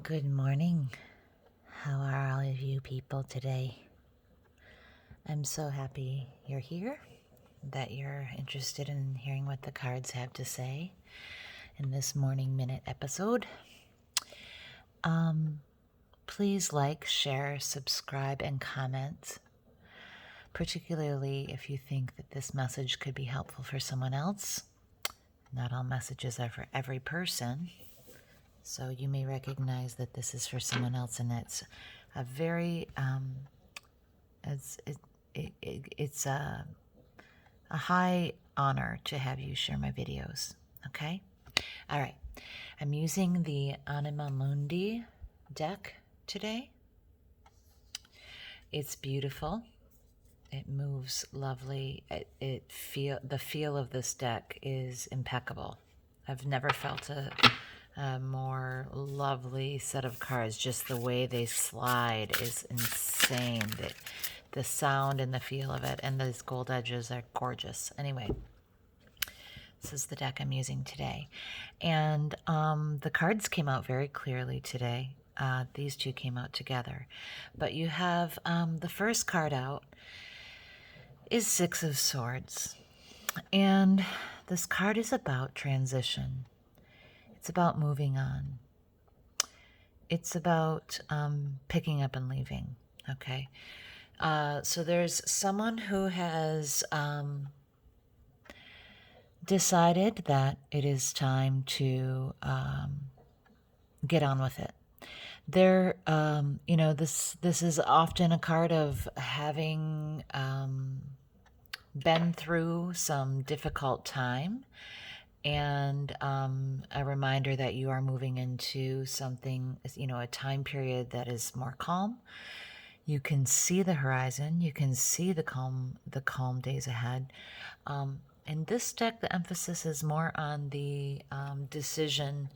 Good morning. How are all of you people today? I'm so happy you're here, that you're interested in hearing what the cards have to say in this morning minute episode. Please like, share, subscribe, and comment, particularly if you think that this message could be helpful for someone else. Not all messages are for every person, so you may recognize that this is for someone else, and it's a very it's a high honor to have you share my videos. Okay, all right. I'm using the Anima Mundi deck today. It's beautiful. It moves lovely. The feel of this deck is impeccable. I've never felt a more lovely set of cards. Just the way they slide is insane. The sound and the feel of it, and those gold edges are gorgeous. Anyway, this is the deck I'm using today. And the cards came out very clearly today. These two came out together. But you have the first card out is Six of Swords. And this card is about transition. It's about moving on. It's about picking up and leaving, okay? So there's someone who has decided that it is time to get on with it. There, this is often a card of having been through some difficult time, and a reminder that you are moving into something, a time period that is more calm. You can see the horizon. You can see the calm days ahead. In this deck, the emphasis is more on the decision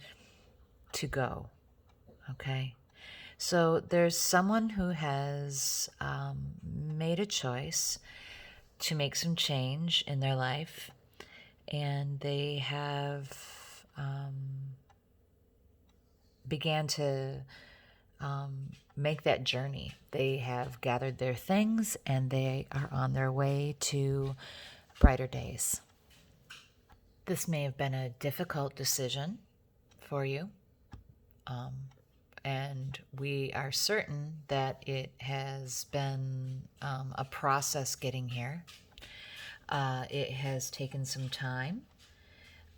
to go. Okay, so there's someone who has made a choice to make some change in their life, and they have began to make that journey. They have gathered their things, and they are on their way to brighter days. This may have been a difficult decision for you, and we are certain that it has been a process getting here. It has taken some time,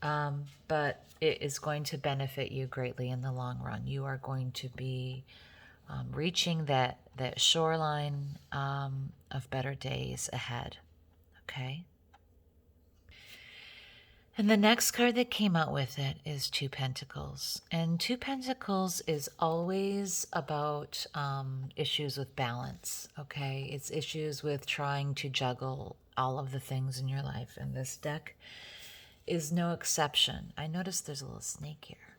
but it is going to benefit you greatly in the long run. You are going to be reaching that shoreline of better days ahead, okay? And the next card that came out with it is Two Pentacles. And Two Pentacles is always about issues with balance, okay? It's issues with trying to juggle all of the things in your life. And this deck is no exception. I noticed there's a little snake here.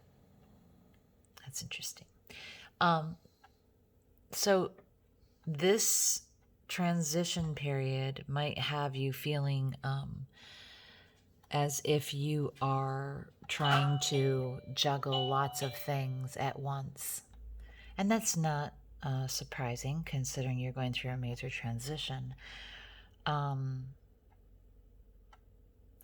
That's interesting. So this transition period might have you feeling as if you are trying to juggle lots of things at once. And that's not surprising, considering you're going through a major transition.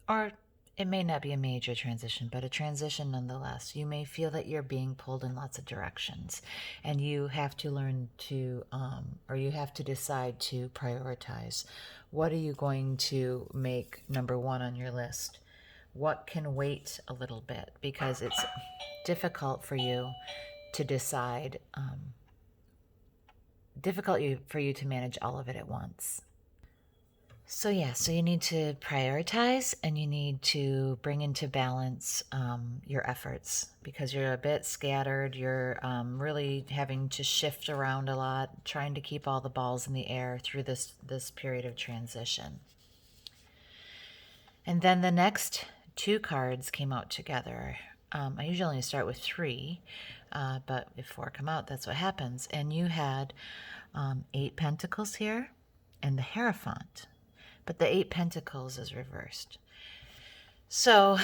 Or it may not be a major transition, but a transition nonetheless. You may feel that you're being pulled in lots of directions, and you have to learn to, or you have to decide to prioritize. What are you going to make number one on your list? What can wait a little bit? Because it's difficult for you to decide, difficult for you to manage all of it at once. So you need to prioritize, and you need to bring into balance your efforts, because you're a bit scattered. You're really having to shift around a lot, trying to keep all the balls in the air through this period of transition. And then the next two cards came out together. I usually only start with three, but if four come out, that's what happens. And you had 8 Pentacles here and the Hierophant. But the 8 Pentacles is reversed. So,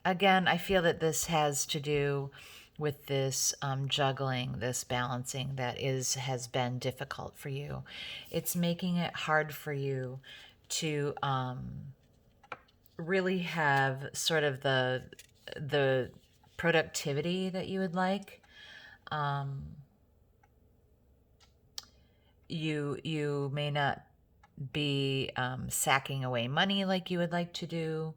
again, I feel that this has to do with this juggling, this balancing that has been difficult for you. It's making it hard for you to really have sort of the productivity that you would like. You may not be sacking away money like you would like to do.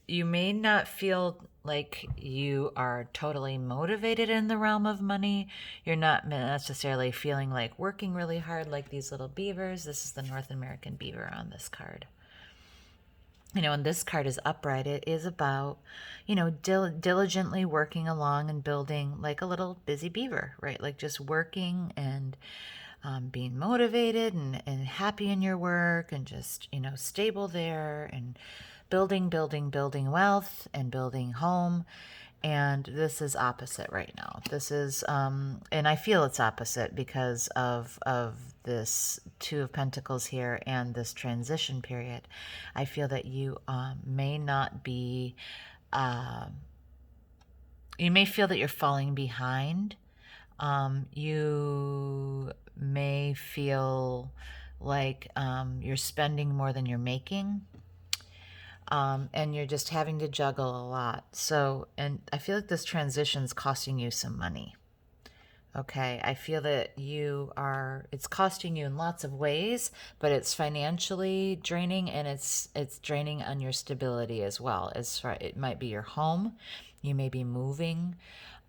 You may not feel like you are totally motivated in the realm of money. You're not necessarily feeling like working really hard like these little beavers. This is the North American beaver on this card. And this card is upright. It is about, diligently working along and building like a little busy beaver, right? Like just working and being motivated and happy in your work and just, stable there and building wealth and building home. And this is opposite right now. This is, and I feel it's opposite because of this Two of Pentacles here and this transition period. I feel that you may not be, you may feel that you're falling behind. You may feel like you're spending more than you're making. And you're just having to juggle a lot. So, and I feel like this transition's costing you some money. Okay, I feel that it's costing you in lots of ways, but it's financially draining, and it's draining on your stability as well. It might be your home, you may be moving,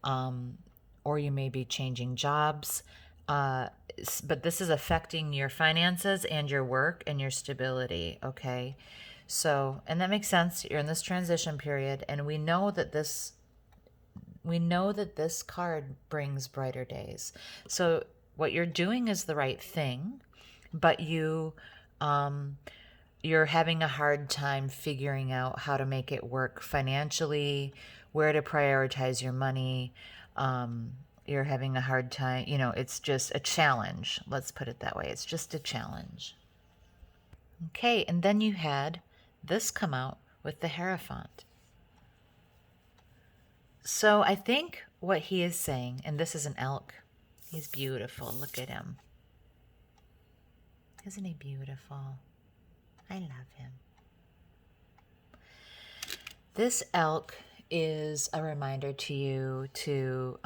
or you may be changing jobs. But this is affecting your finances and your work and your stability, okay? So, and that makes sense. You're in this transition period, and we know that this card brings brighter days. So what you're doing is the right thing, but you're having a hard time figuring out how to make it work financially, where to prioritize your money. You're having a hard time, it's just a challenge. Let's put it that way. It's just a challenge. Okay, and then you had this come out with the Hierophant. So I think what he is saying, and this is an elk. He's beautiful. Look at him. Isn't he beautiful? I love him. This elk is a reminder to you to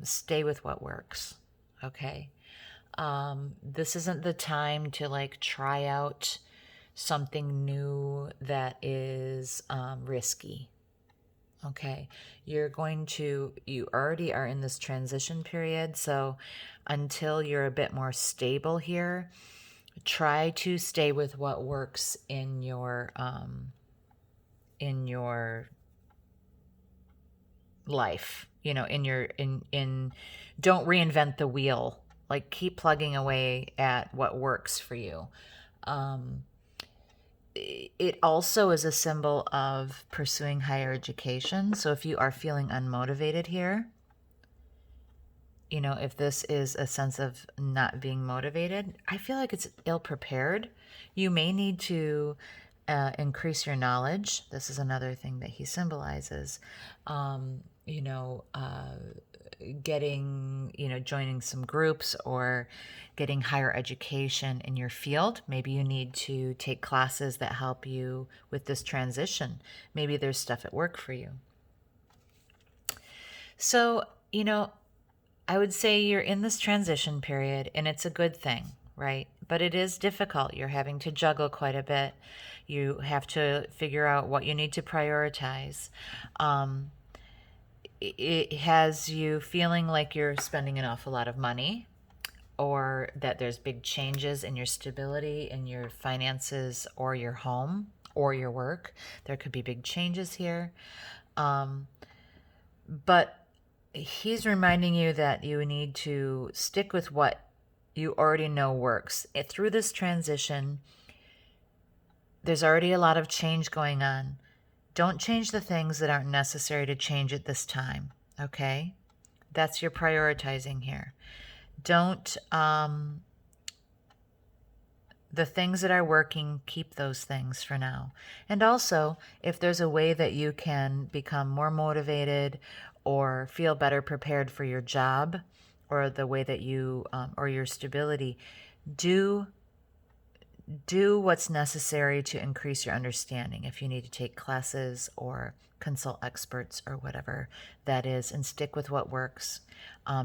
stay with what works, okay? This isn't the time to like try out something new that is risky. Okay, you already are in this transition period, so until you're a bit more stable here, try to stay with what works in your life, don't reinvent the wheel. Like, keep plugging away at what works for you. It also is a symbol of pursuing higher education. So if you are feeling unmotivated here, if this is a sense of not being motivated, I feel like it's ill-prepared. You may need to increase your knowledge. This is another thing that he symbolizes. Joining some groups or getting higher education in your field. Maybe you need to take classes that help you with this transition. Maybe there's stuff at work for you. So, I would say you're in this transition period, and it's a good thing, right? But it is difficult. You're having to juggle quite a bit. You have to figure out what you need to prioritize. It has you feeling like you're spending an awful lot of money, or that there's big changes in your stability, in your finances, or your home, or your work. There could be big changes here. But he's reminding you that you need to stick with what you already know works. Through this transition, there's already a lot of change going on. Don't change the things that aren't necessary to change at this time, okay? That's your prioritizing here. Don't the things that are working, keep those things for now. And also, if there's a way that you can become more motivated or feel better prepared for your job, or the way that you, or your stability, do what's necessary to increase your understanding. If you need to take classes or consult experts or whatever that is, and stick with what works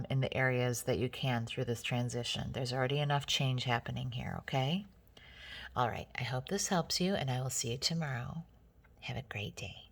in the areas that you can through this transition. There's already enough change happening here, okay? All right, I hope this helps you, and I will see you tomorrow. Have a great day.